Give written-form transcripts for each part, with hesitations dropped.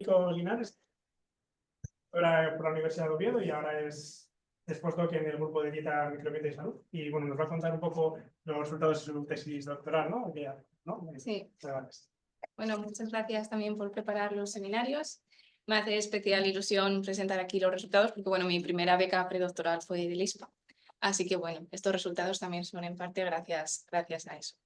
Linares por la Universidad de Oviedo y ahora es postdoc en el grupo de dieta, microbiota y salud. Y bueno, nos va a contar un poco los resultados de su tesis doctoral, ¿no? Sí. Bueno, muchas gracias también por preparar los seminarios. Me hace especial ilusión presentar aquí los resultados porque, bueno, mi primera beca predoctoral fue del ISPA. Así que, bueno, estos resultados también son en parte gracias a eso.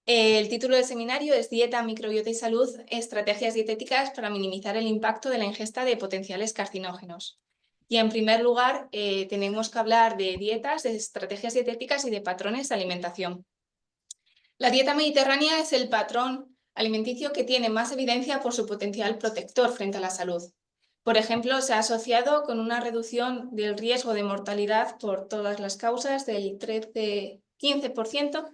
El título del seminario es Dieta, microbiota y salud, estrategias dietéticas para minimizar el impacto de la ingesta de potenciales carcinógenos. Y en primer lugar, tenemos que hablar de dietas, de estrategias dietéticas y de patrones de alimentación. La dieta mediterránea es el patrón alimenticio que tiene más evidencia por su potencial protector frente a la salud. Por ejemplo, se ha asociado con una reducción del riesgo de mortalidad por todas las causas del 13-15%.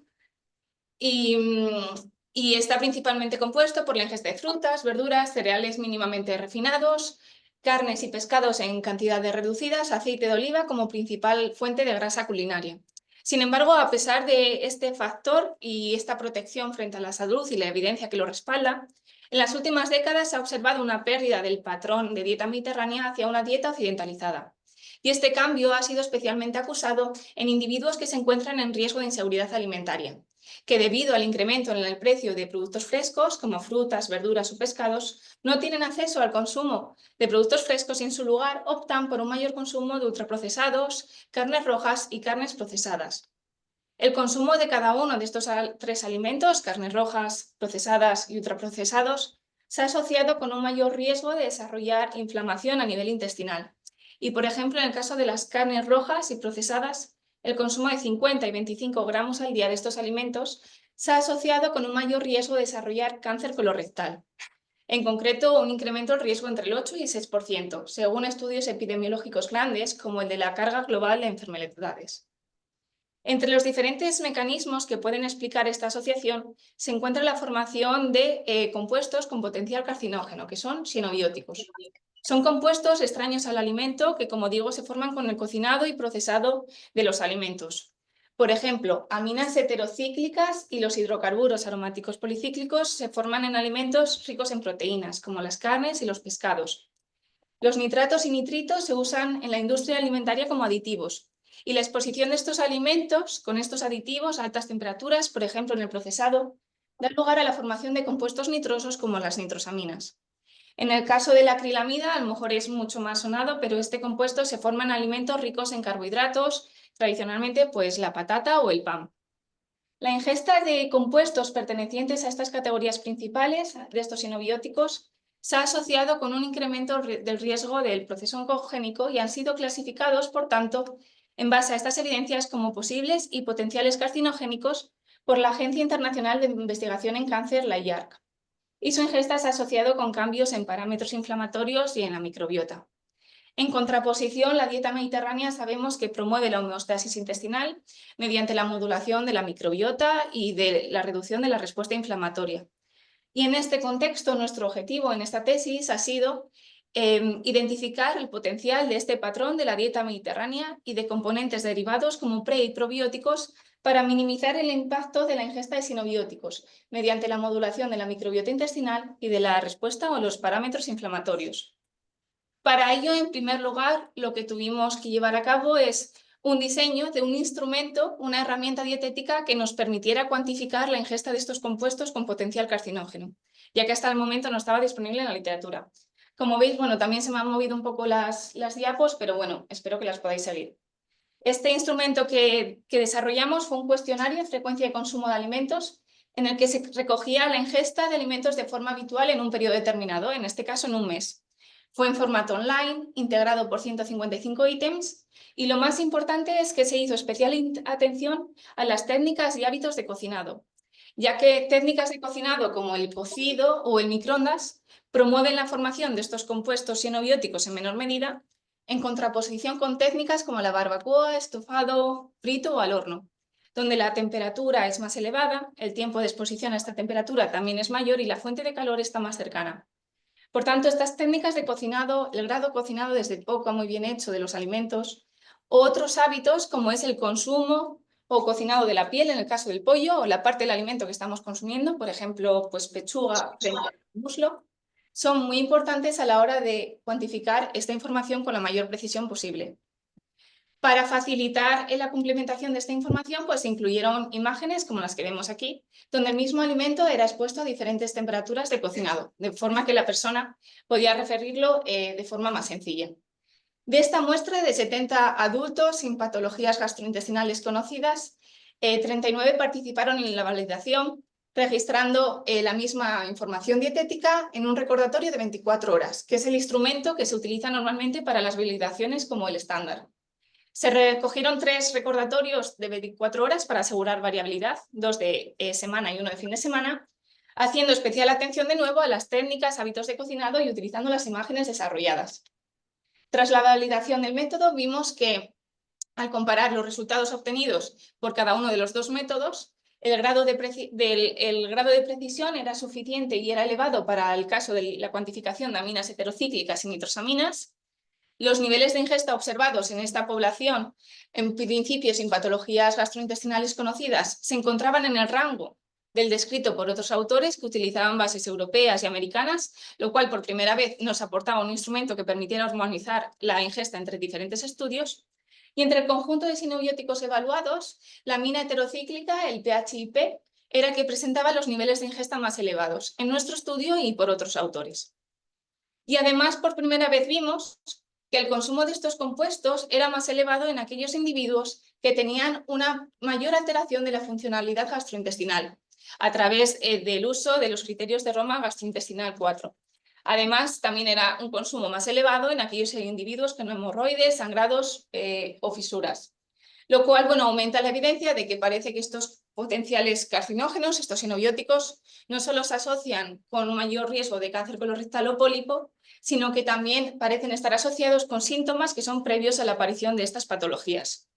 Y está principalmente compuesto por la ingesta de frutas, verduras, cereales mínimamente refinados, carnes y pescados en cantidades reducidas, aceite de oliva como principal fuente de grasa culinaria. Sin embargo, a pesar de este factor y esta protección frente a la salud y la evidencia que lo respalda, en las últimas décadas se ha observado una pérdida del patrón de dieta mediterránea hacia una dieta occidentalizada. Y este cambio ha sido especialmente acusado en individuos que se encuentran en riesgo de inseguridad alimentaria, que debido al incremento en el precio de productos frescos, como frutas, verduras o pescados, no tienen acceso al consumo de productos frescos y en su lugar optan por un mayor consumo de ultraprocesados, carnes rojas y carnes procesadas. El consumo de cada uno de estos tres alimentos, carnes rojas, procesadas y ultraprocesados, se ha asociado con un mayor riesgo de desarrollar inflamación a nivel intestinal. Y, por ejemplo, en el caso de las carnes rojas y procesadas, el consumo de 50 y 25 gramos al día de estos alimentos se ha asociado con un mayor riesgo de desarrollar cáncer colorectal. En concreto, un incremento del riesgo entre el 8 y el 6%, según estudios epidemiológicos grandes como el de la carga global de enfermedades. Entre los diferentes mecanismos que pueden explicar esta asociación se encuentra la formación de compuestos con potencial carcinógeno, que son xenobióticos. Son compuestos extraños al alimento que, como digo, se forman con el cocinado y procesado de los alimentos. Por ejemplo, aminas heterocíclicas y los hidrocarburos aromáticos policíclicos se forman en alimentos ricos en proteínas, como las carnes y los pescados. Los nitratos y nitritos se usan en la industria alimentaria como aditivos, y la exposición de estos alimentos con estos aditivos a altas temperaturas, por ejemplo en el procesado, da lugar a la formación de compuestos nitrosos como las nitrosaminas. En el caso de la acrilamida, a lo mejor es mucho más sonado, pero este compuesto se forma en alimentos ricos en carbohidratos, tradicionalmente pues la patata o el pan. La ingesta de compuestos pertenecientes a estas categorías principales de estos xenobióticos se ha asociado con un incremento del riesgo del proceso oncogénico y han sido clasificados, por tanto, en base a estas evidencias como posibles y potenciales carcinogénicos por la Agencia Internacional de Investigación en Cáncer, la IARC. Y su ingesta se ha asociado con cambios en parámetros inflamatorios y en la microbiota. En contraposición, la dieta mediterránea sabemos que promueve la homeostasis intestinal mediante la modulación de la microbiota y de la reducción de la respuesta inflamatoria. Y en este contexto, nuestro objetivo en esta tesis ha sido identificar el potencial de este patrón de la dieta mediterránea y de componentes derivados como pre- y probióticos para minimizar el impacto de la ingesta de xenobióticos mediante la modulación de la microbiota intestinal y de la respuesta a los parámetros inflamatorios. Para ello, en primer lugar, lo que tuvimos que llevar a cabo es un diseño de un instrumento, una herramienta dietética que nos permitiera cuantificar la ingesta de estos compuestos con potencial carcinógeno, ya que hasta el momento no estaba disponible en la literatura. Como veis, bueno, también se me han movido un poco las diapos, pero bueno, espero que las podáis seguir. Este instrumento que desarrollamos fue un cuestionario de frecuencia de consumo de alimentos en el que se recogía la ingesta de alimentos de forma habitual en un periodo determinado, en este caso en un mes. Fue en formato online, integrado por 155 ítems, y lo más importante es que se hizo especial atención a las técnicas y hábitos de cocinado, ya que técnicas de cocinado como el cocido o el microondas promueven la formación de estos compuestos xenobióticos en menor medida, en contraposición con técnicas como la barbacoa, estofado, frito o al horno, donde la temperatura es más elevada, el tiempo de exposición a esta temperatura también es mayor y la fuente de calor está más cercana. Por tanto, estas técnicas de cocinado, el grado cocinado desde poco a muy bien hecho de los alimentos, o otros hábitos como es el consumo o cocinado de la piel en el caso del pollo o la parte del alimento que estamos consumiendo, por ejemplo, pues pechuga frente al muslo, son muy importantes a la hora de cuantificar esta información con la mayor precisión posible. Para facilitar la complementación de esta información, pues se incluyeron imágenes como las que vemos aquí, donde el mismo alimento era expuesto a diferentes temperaturas de cocinado, de forma que la persona podía referirlo de forma más sencilla. De esta muestra de 70 adultos sin patologías gastrointestinales conocidas, 39 participaron en la validación, registrando la misma información dietética en un recordatorio de 24 horas, que es el instrumento que se utiliza normalmente para las validaciones como el estándar. Se recogieron 3 recordatorios de 24 horas para asegurar variabilidad, 2 de semana y 1 de fin de semana, haciendo especial atención de nuevo a las técnicas, hábitos de cocinado y utilizando las imágenes desarrolladas. Tras la validación del método, vimos que al comparar los resultados obtenidos por cada uno de los 2 métodos, el grado de precisión era suficiente y era elevado para el caso de la cuantificación de aminas heterocíclicas y nitrosaminas. Los niveles de ingesta observados en esta población, en principio sin patologías gastrointestinales conocidas, se encontraban en el rango del descrito por otros autores que utilizaban bases europeas y americanas, lo cual por primera vez nos aportaba un instrumento que permitiera armonizar la ingesta entre diferentes estudios. Y entre el conjunto de sinobióticos evaluados, la amina heterocíclica, el PHIP, era el que presentaba los niveles de ingesta más elevados en nuestro estudio y por otros autores. Y además, por primera vez vimos que el consumo de estos compuestos era más elevado en aquellos individuos que tenían una mayor alteración de la funcionalidad gastrointestinal a través del uso de los criterios de Roma gastrointestinal 4. Además, también era un consumo más elevado en aquellos individuos con hemorroides, sangrados o fisuras. Lo cual, aumenta la evidencia de que parece que estos potenciales carcinógenos, estos sinobióticos, no solo se asocian con un mayor riesgo de cáncer colorectal o pólipo, sino que también parecen estar asociados con síntomas que son previos a la aparición de estas patologías.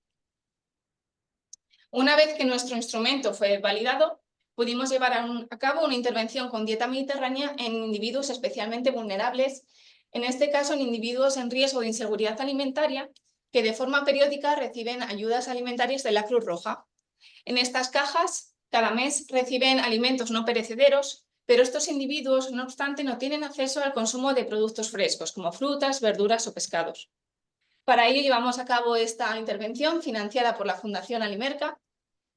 Una vez que nuestro instrumento fue validado, pudimos llevar a cabo una intervención con dieta mediterránea en individuos especialmente vulnerables, en este caso en individuos en riesgo de inseguridad alimentaria, que de forma periódica reciben ayudas alimentarias de la Cruz Roja. En estas cajas, cada mes reciben alimentos no perecederos, pero estos individuos, no obstante, no tienen acceso al consumo de productos frescos, como frutas, verduras o pescados. Para ello llevamos a cabo esta intervención financiada por la Fundación Alimerca,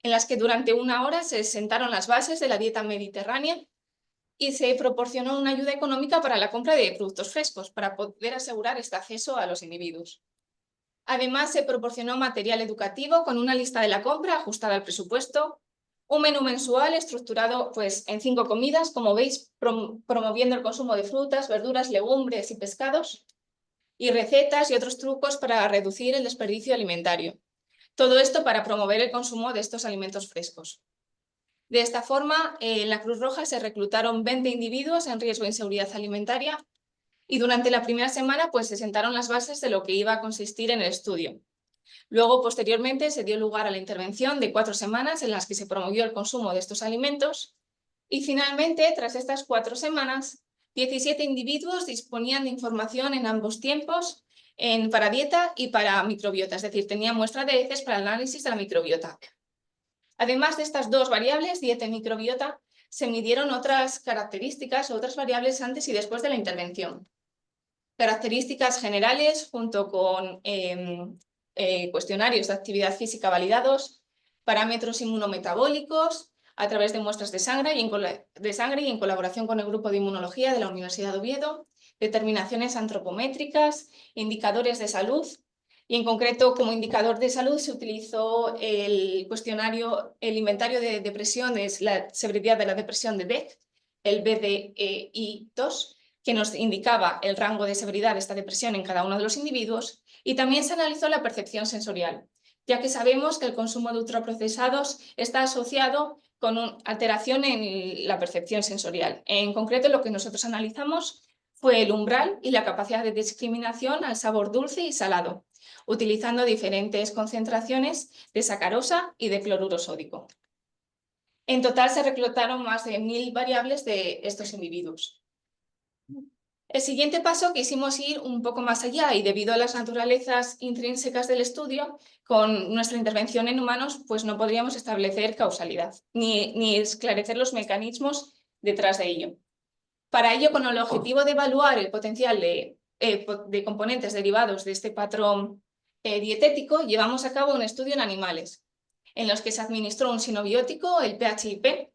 en las que durante 1 hora se sentaron las bases de la dieta mediterránea y se proporcionó una ayuda económica para la compra de productos frescos, para poder asegurar este acceso a los individuos. Además, se proporcionó material educativo con una lista de la compra ajustada al presupuesto, un menú mensual estructurado en 5 comidas, como veis, promoviendo el consumo de frutas, verduras, legumbres y pescados, y recetas y otros trucos para reducir el desperdicio alimentario. Todo esto para promover el consumo de estos alimentos frescos. De esta forma, en la Cruz Roja se reclutaron 20 individuos en riesgo de inseguridad alimentaria y durante la primera semana se sentaron las bases de lo que iba a consistir en el estudio. Luego, posteriormente, se dio lugar a la intervención de 4 semanas en las que se promovió el consumo de estos alimentos y finalmente, tras estas 4 semanas, 17 individuos disponían de información en ambos tiempos para dieta y para microbiota, es decir, tenían muestra de heces para el análisis de la microbiota. Además de estas 2 variables, dieta y microbiota, se midieron otras características o otras variables antes y después de la intervención. Características generales junto con cuestionarios de actividad física validados, parámetros inmunometabólicos a través de muestras de sangre y en colaboración con el grupo de inmunología de la Universidad de Oviedo, determinaciones antropométricas, indicadores de salud y en concreto como indicador de salud se utilizó el inventario de depresiones, la severidad de la depresión de Beck, el BDI-2, que nos indicaba el rango de severidad de esta depresión en cada uno de los individuos, y también se analizó la percepción sensorial, ya que sabemos que el consumo de ultraprocesados está asociado con una alteración en la percepción sensorial. En concreto, lo que nosotros analizamos fue el umbral y la capacidad de discriminación al sabor dulce y salado, utilizando diferentes concentraciones de sacarosa y de cloruro sódico. En total se reclutaron más de 1000 variables de estos individuos. El siguiente paso quisimos ir un poco más allá y debido a las naturalezas intrínsecas del estudio, con nuestra intervención en humanos, no podríamos establecer causalidad ni esclarecer los mecanismos detrás de ello. Para ello, con el objetivo de evaluar el potencial de componentes derivados de este patrón dietético, llevamos a cabo un estudio en animales, en los que se administró un sinobiótico, el PHIP,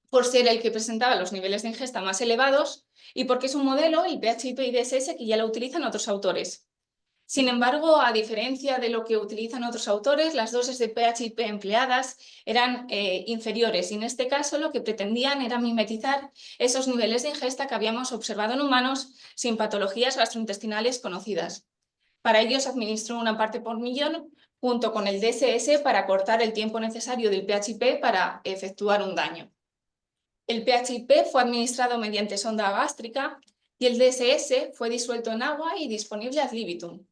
por ser el que presentaba los niveles de ingesta más elevados y porque es un modelo, el PHIP-IDSS, que ya lo utilizan otros autores. Sin embargo, a diferencia de lo que utilizan otros autores, las dosis de PHIP empleadas eran inferiores y en este caso lo que pretendían era mimetizar esos niveles de ingesta que habíamos observado en humanos sin patologías gastrointestinales conocidas. Para ello se administró una parte por millón junto con el DSS para cortar el tiempo necesario del PHIP para efectuar un daño. El PHIP fue administrado mediante sonda gástrica y el DSS fue disuelto en agua y disponible ad libitum.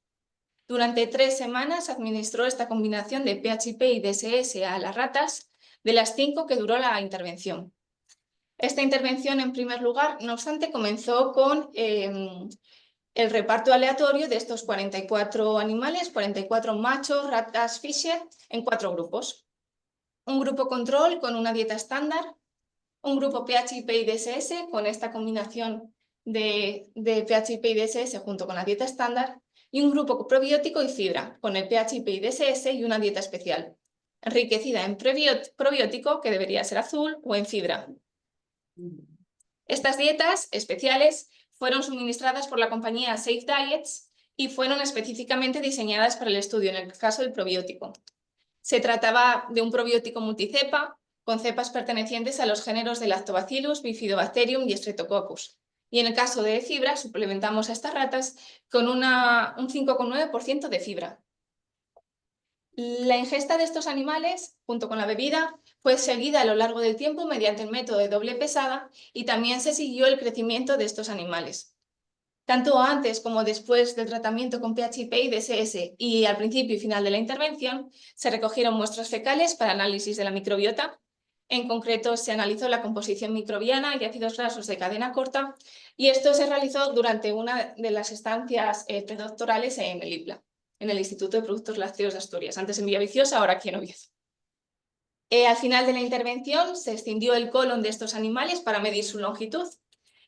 Durante 3 semanas administró esta combinación de PHIP y DSS a las ratas de las 5 que duró la intervención. Esta intervención, en primer lugar, no obstante, comenzó con el reparto aleatorio de estos 44 animales, 44 machos, ratas Fisher, en 4 grupos. Un grupo control con una dieta estándar, un grupo PHIP y DSS con esta combinación de PHIP y DSS junto con la dieta estándar, y un grupo probiótico y fibra, con el PHIP y DSS y una dieta especial, enriquecida en probiótico, que debería ser azul, o en fibra. Estas dietas especiales fueron suministradas por la compañía Safe Diets y fueron específicamente diseñadas para el estudio, en el caso del probiótico. Se trataba de un probiótico multicepa, con cepas pertenecientes a los géneros de Lactobacillus, Bifidobacterium y Streptococcus. Y en el caso de fibra, suplementamos a estas ratas con un 5,9% de fibra. La ingesta de estos animales, junto con la bebida, fue seguida a lo largo del tiempo mediante el método de doble pesada y también se siguió el crecimiento de estos animales. Tanto antes como después del tratamiento con PHIP y DSS y al principio y final de la intervención, se recogieron muestras fecales para análisis de la microbiota. En concreto, se analizó la composición microbiana y ácidos grasos de cadena corta, y esto se realizó durante una de las estancias predoctorales en el IPLA, en el Instituto de Productos Lácteos de Asturias, antes en Villaviciosa, ahora aquí en Oviedo. Al final de la intervención se extendió el colon de estos animales para medir su longitud,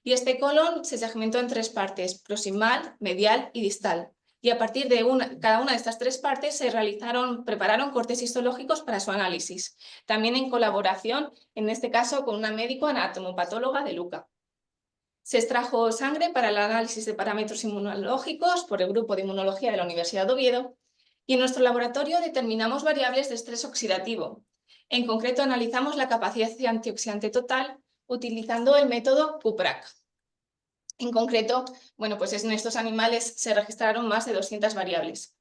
y este colon se segmentó en 3 partes, proximal, medial y distal. Y a partir de cada una de estas 3 partes se prepararon cortes histológicos para su análisis, también en colaboración, en este caso, con una médico anatomopatóloga de Luca. Se extrajo sangre para el análisis de parámetros inmunológicos por el grupo de inmunología de la Universidad de Oviedo, y en nuestro laboratorio determinamos variables de estrés oxidativo. En concreto, analizamos la capacidad antioxidante total utilizando el método QPRAC. En concreto, pues en estos animales se registraron más de 200 variables.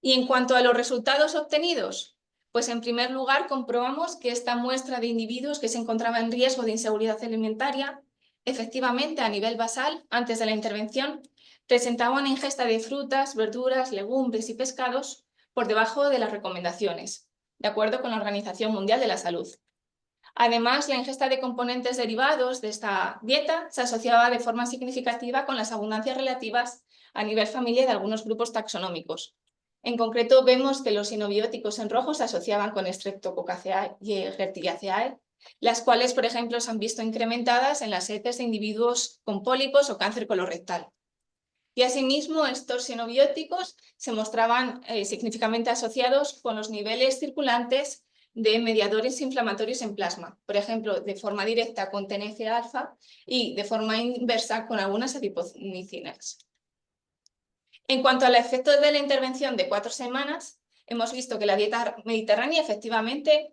Y en cuanto a los resultados obtenidos, pues en primer lugar comprobamos que esta muestra de individuos que se encontraba en riesgo de inseguridad alimentaria, efectivamente a nivel basal, antes de la intervención, presentaba una ingesta de frutas, verduras, legumbres y pescados por debajo de las recomendaciones, de acuerdo con la Organización Mundial de la Salud. Además, la ingesta de componentes derivados de esta dieta se asociaba de forma significativa con las abundancias relativas a nivel familiar de algunos grupos taxonómicos. En concreto, vemos que los sinobióticos en rojo se asociaban con Streptococcaceae y Ehrlichiaceae, las cuales, por ejemplo, se han visto incrementadas en las heces de individuos con pólipos o cáncer colorectal. Y asimismo, estos sinobióticos se mostraban significativamente asociados con los niveles circulantes de mediadores inflamatorios en plasma, por ejemplo, de forma directa con TNF-alfa y de forma inversa con algunas adiponicinas. En cuanto al efecto de la intervención de 4 semanas, hemos visto que la dieta mediterránea efectivamente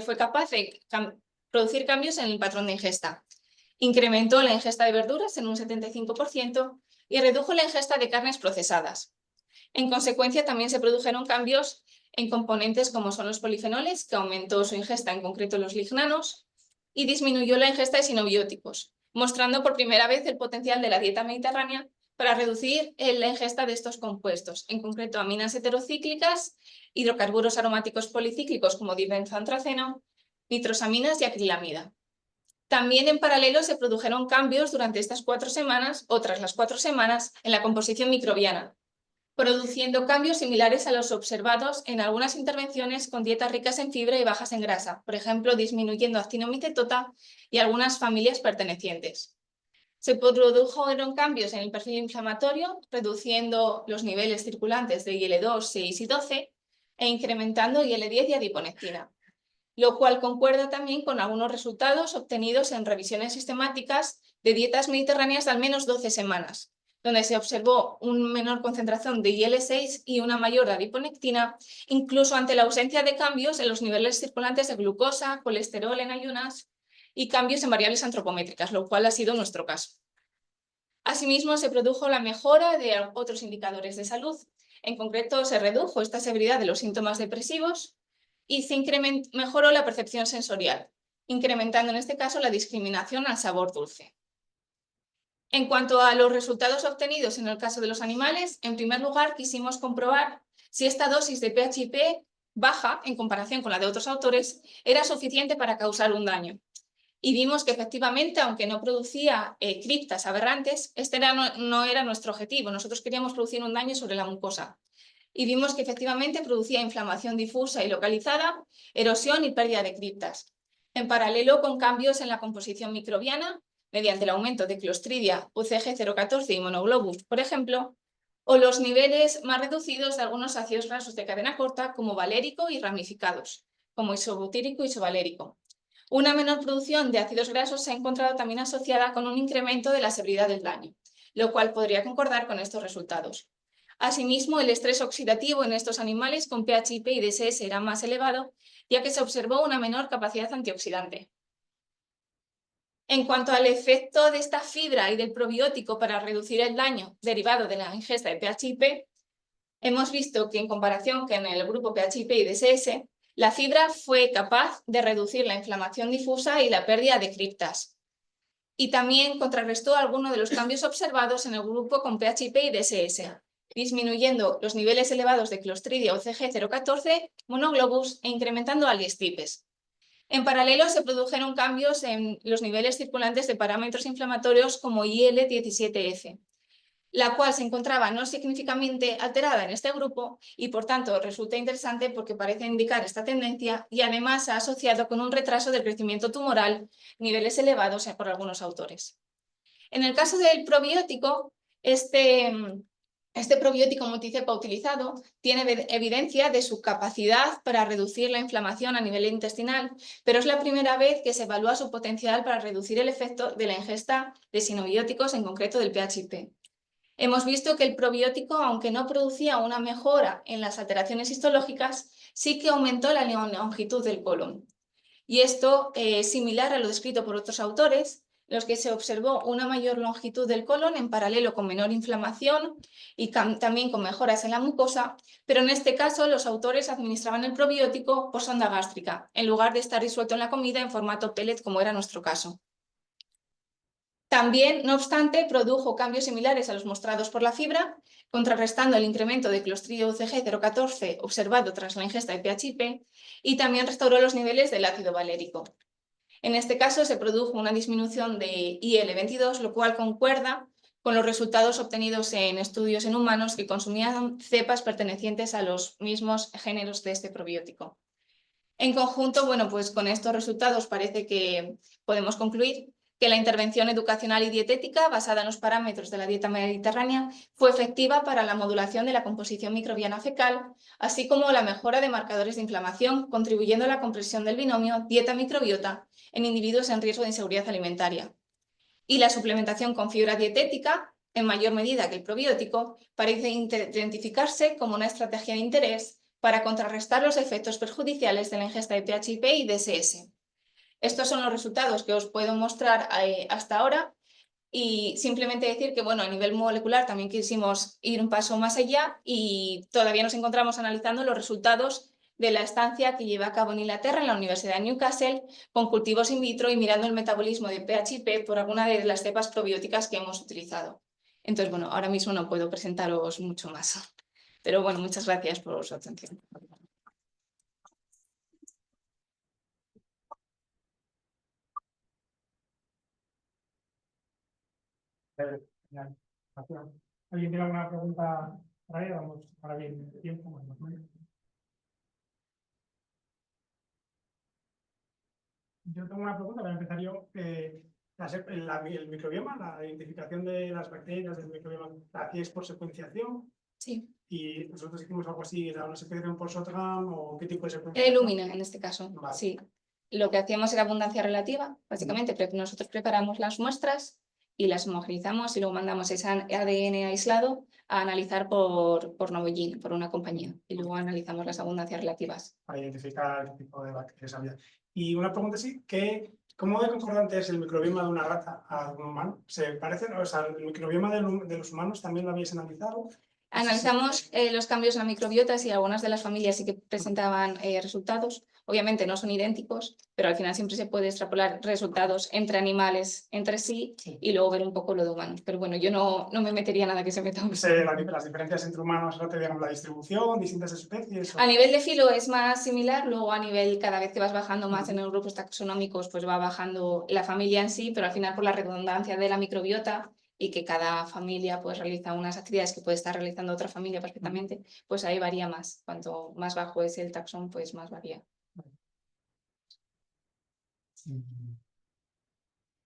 fue capaz de producir cambios en el patrón de ingesta. Incrementó la ingesta de verduras en un 75% y redujo la ingesta de carnes procesadas. En consecuencia, también se produjeron cambios en componentes como son los polifenoles, que aumentó su ingesta, en concreto los lignanos, y disminuyó la ingesta de sinobióticos, mostrando por primera vez el potencial de la dieta mediterránea para reducir la ingesta de estos compuestos, en concreto aminas heterocíclicas, hidrocarburos aromáticos policíclicos como dibenzoantraceno, nitrosaminas y acrilamida. También en paralelo se produjeron cambios durante estas 4 semanas, o tras las 4 semanas, en la composición microbiana, produciendo cambios similares a los observados en algunas intervenciones con dietas ricas en fibra y bajas en grasa, por ejemplo, disminuyendo actinomicetota y algunas familias pertenecientes. Se produjeron cambios en el perfil inflamatorio, reduciendo los niveles circulantes de IL-2, 6 y 12 e incrementando IL-10 y adiponectina, lo cual concuerda también con algunos resultados obtenidos en revisiones sistemáticas de dietas mediterráneas de al menos 12 semanas, donde se observó una menor concentración de IL-6 y una mayor de adiponectina, incluso ante la ausencia de cambios en los niveles circulantes de glucosa, colesterol en ayunas y cambios en variables antropométricas, lo cual ha sido nuestro caso. Asimismo, se produjo la mejora de otros indicadores de salud. En concreto, se redujo esta severidad de los síntomas depresivos y se mejoró la percepción sensorial, incrementando en este caso la discriminación al sabor dulce. En cuanto a los resultados obtenidos en el caso de los animales, en primer lugar quisimos comprobar si esta dosis de PHP baja, en comparación con la de otros autores, era suficiente para causar un daño. Y vimos que efectivamente, aunque no producía criptas aberrantes, este no era nuestro objetivo. Nosotros queríamos producir un daño sobre la mucosa. Y vimos que efectivamente producía inflamación difusa y localizada, erosión y pérdida de criptas. En paralelo con cambios en la composición microbiana, mediante el aumento de Clostridia, UCG 014 y Monoglobus, por ejemplo, o los niveles más reducidos de algunos ácidos grasos de cadena corta, como valérico y ramificados, como isobutírico y isovalérico. Una menor producción de ácidos grasos se ha encontrado también asociada con un incremento de la severidad del daño, lo cual podría concordar con estos resultados. Asimismo, el estrés oxidativo en estos animales con PHIP y DSS era más elevado, ya que se observó una menor capacidad antioxidante. En cuanto al efecto de esta fibra y del probiótico para reducir el daño derivado de la ingesta de PHIP, hemos visto que en comparación con el grupo PHIP y DSS, la fibra fue capaz de reducir la inflamación difusa y la pérdida de criptas. Y también contrarrestó algunos de los cambios observados en el grupo con PHIP y DSS, disminuyendo los niveles elevados de Clostridia UCG 014, Monoglobus e incrementando aliestipes. En paralelo se produjeron cambios en los niveles circulantes de parámetros inflamatorios como IL-17F, la cual se encontraba no significativamente alterada en este grupo y por tanto resulta interesante porque parece indicar esta tendencia y además se ha asociado con un retraso del crecimiento tumoral, niveles elevados por algunos autores. En el caso del probiótico, este probiótico multicepa utilizado tiene evidencia de su capacidad para reducir la inflamación a nivel intestinal, pero es la primera vez que se evalúa su potencial para reducir el efecto de la ingesta de sinobióticos, en concreto del PHIP. Hemos visto que el probiótico, aunque no producía una mejora en las alteraciones histológicas, sí que aumentó la longitud del colon. Y esto es similar a lo descrito por otros autores, en los que se observó una mayor longitud del colon en paralelo con menor inflamación y también con mejoras en la mucosa, pero en este caso los autores administraban el probiótico por sonda gástrica, en lugar de estar disuelto en la comida en formato pellet, como era nuestro caso. También, no obstante, produjo cambios similares a los mostrados por la fibra, contrarrestando el incremento de Clostridia UCG 014 observado tras la ingesta de PHIP y también restauró los niveles del ácido valérico. En este caso se produjo una disminución de IL-22, lo cual concuerda con los resultados obtenidos en estudios en humanos que consumían cepas pertenecientes a los mismos géneros de este probiótico. En conjunto, bueno, pues con estos resultados parece que podemos concluir que la intervención educacional y dietética basada en los parámetros de la dieta mediterránea fue efectiva para la modulación de la composición microbiana fecal, así como la mejora de marcadores de inflamación, contribuyendo a la comprensión del binomio dieta-microbiota en individuos en riesgo de inseguridad alimentaria. Y la suplementación con fibra dietética, en mayor medida que el probiótico, parece identificarse como una estrategia de interés para contrarrestar los efectos perjudiciales de la ingesta de PHIP y DSS. Estos son los resultados que os puedo mostrar hasta ahora y simplemente decir que, bueno, a nivel molecular también quisimos ir un paso más allá y todavía nos encontramos analizando los resultados de la estancia que lleva a cabo en Inglaterra, en la Universidad de Newcastle, con cultivos in vitro y mirando el metabolismo de PHIP por alguna de las cepas probióticas que hemos utilizado. Entonces, bueno, ahora mismo no puedo presentaros mucho más. Pero bueno, muchas gracias por su atención. Genial. Gracias. ¿Alguien tiene alguna pregunta Ahora ya vamos, ahora bien, el tiempo, más o menos. Yo tengo una pregunta, voy a empezar yo. El microbioma, la identificación de las bacterias del microbioma, ¿la hacíais por secuenciación? Sí. Y nosotros hicimos algo así, ¿era una secuenciación por SOTGAM o qué tipo de secuenciación? Illumina en este caso, Vale. sí. Lo que hacíamos era abundancia relativa, básicamente, pero nosotros preparamos las muestras y las homogeneizamos y luego mandamos ese ADN aislado a analizar por Novogene, por una compañía, y luego analizamos las abundancias relativas. Para identificar qué tipo de bacterias había. Y una pregunta así, ¿cómo de concordante es el microbioma de una rata a un humano? ¿Se parecen? O sea, ¿el microbioma de los humanos también lo habéis analizado? Analizamos los cambios en la microbiota y algunas de las familias sí que presentaban resultados. Obviamente no son idénticos, pero al final siempre se puede extrapolar resultados entre animales, entre sí, y luego ver un poco lo de humanos. Pero bueno, yo no me metería nada que se meta. Las diferencias entre humanos, no te digamos la distribución, distintas especies. A nivel de filo es más similar, luego a nivel, cada vez que vas bajando más en los grupos taxonómicos, pues va bajando la familia en sí, pero al final por la redundancia de la microbiota y que cada familia pues realiza unas actividades que puede estar realizando otra familia perfectamente, pues ahí varía más. Cuanto más bajo es el taxón, pues más varía.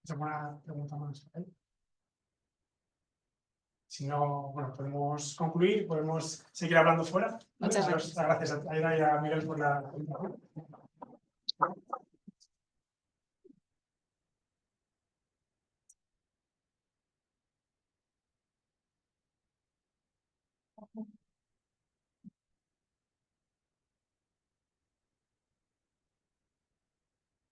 ¿Alguna pregunta más? Si no, bueno, podemos concluir, podemos seguir hablando fuera. ¿Vale? Muchas gracias. Gracias a Aida y a Miguel por la presentación.